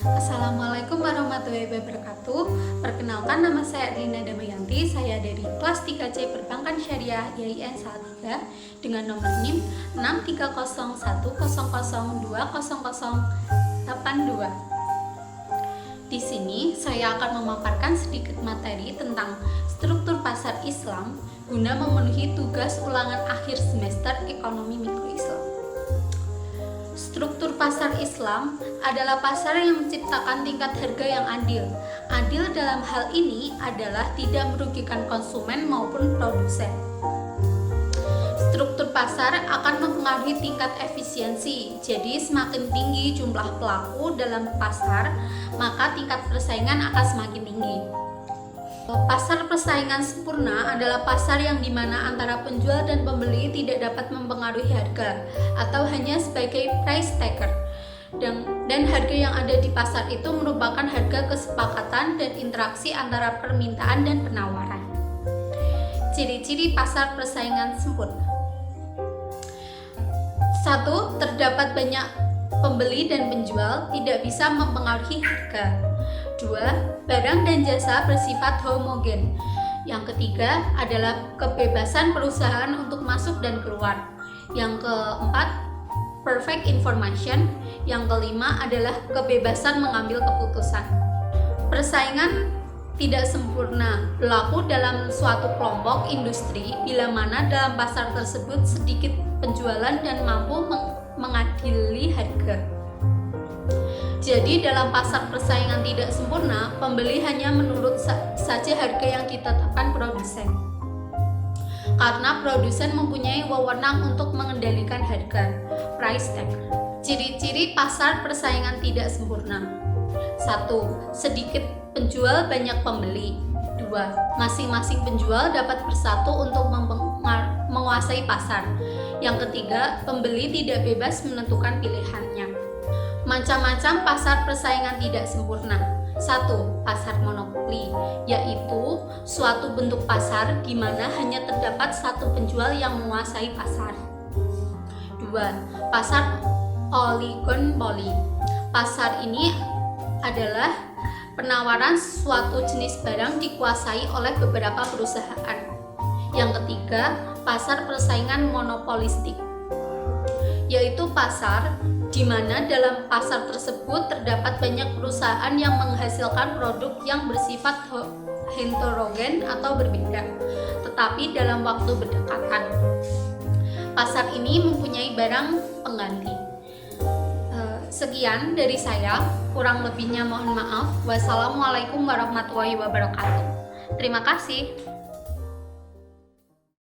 Assalamualaikum warahmatullahi wabarakatuh. Perkenalkan, nama saya Rina Damayanti. Saya dari kelas 3C Perbankan Syariah YIN Salatiga dengan nomor NIM 63010020082. Di sini saya akan memaparkan sedikit materi tentang struktur pasar Islam guna memenuhi tugas ulangan akhir semester Ekonomi Mikro Islam. Struktur pasar Islam adalah pasar yang menciptakan tingkat harga yang adil. Adil dalam hal ini adalah tidak merugikan konsumen maupun produsen. Struktur pasar akan mempengaruhi tingkat efisiensi. Jadi semakin tinggi jumlah pelaku dalam pasar, maka tingkat persaingan akan semakin tinggi. Pasar persaingan sempurna adalah pasar yang dimana antara penjual dan pembeli tidak dapat mempengaruhi harga atau hanya sebagai price taker, dan harga yang ada di pasar itu merupakan harga kesepakatan dan interaksi antara permintaan dan penawaran. Ciri-ciri pasar persaingan sempurna: 1. Terdapat banyak pembeli dan penjual, tidak bisa mempengaruhi harga. 2. Barang dan jasa bersifat homogen. Yang ketiga adalah kebebasan perusahaan untuk masuk dan keluar. Yang keempat, perfect information. Yang kelima adalah kebebasan mengambil keputusan. Persaingan tidak sempurna berlaku dalam suatu kelompok industri bila mana dalam pasar tersebut sedikit penjualan dan mampu mengadili harga. Jadi dalam pasar persaingan tidak sempurna, pembeli hanya menurut saja harga yang ditetapkan produsen. Karena produsen mempunyai wewenang untuk mengendalikan harga, price tag. Ciri-ciri pasar persaingan tidak sempurna: 1. Sedikit penjual, banyak pembeli. 2. Masing-masing penjual dapat bersatu untuk menguasai pasar. Yang ketiga, pembeli tidak bebas menentukan pilihannya. Macam-macam pasar persaingan tidak sempurna. 1. Pasar monopoli, yaitu suatu bentuk pasar di mana hanya terdapat satu penjual yang menguasai pasar. 2. Pasar oligopoli. Pasar ini adalah penawaran suatu jenis barang dikuasai oleh beberapa perusahaan. Yang ketiga, pasar persaingan monopolistik, yaitu pasar di mana dalam pasar tersebut terdapat banyak perusahaan yang menghasilkan produk yang bersifat heterogen atau berbeda, tetapi dalam waktu berdekatan. Pasar ini mempunyai barang pengganti. Sekian dari saya, kurang lebihnya mohon maaf. Wassalamualaikum warahmatullahi wabarakatuh. Terima kasih.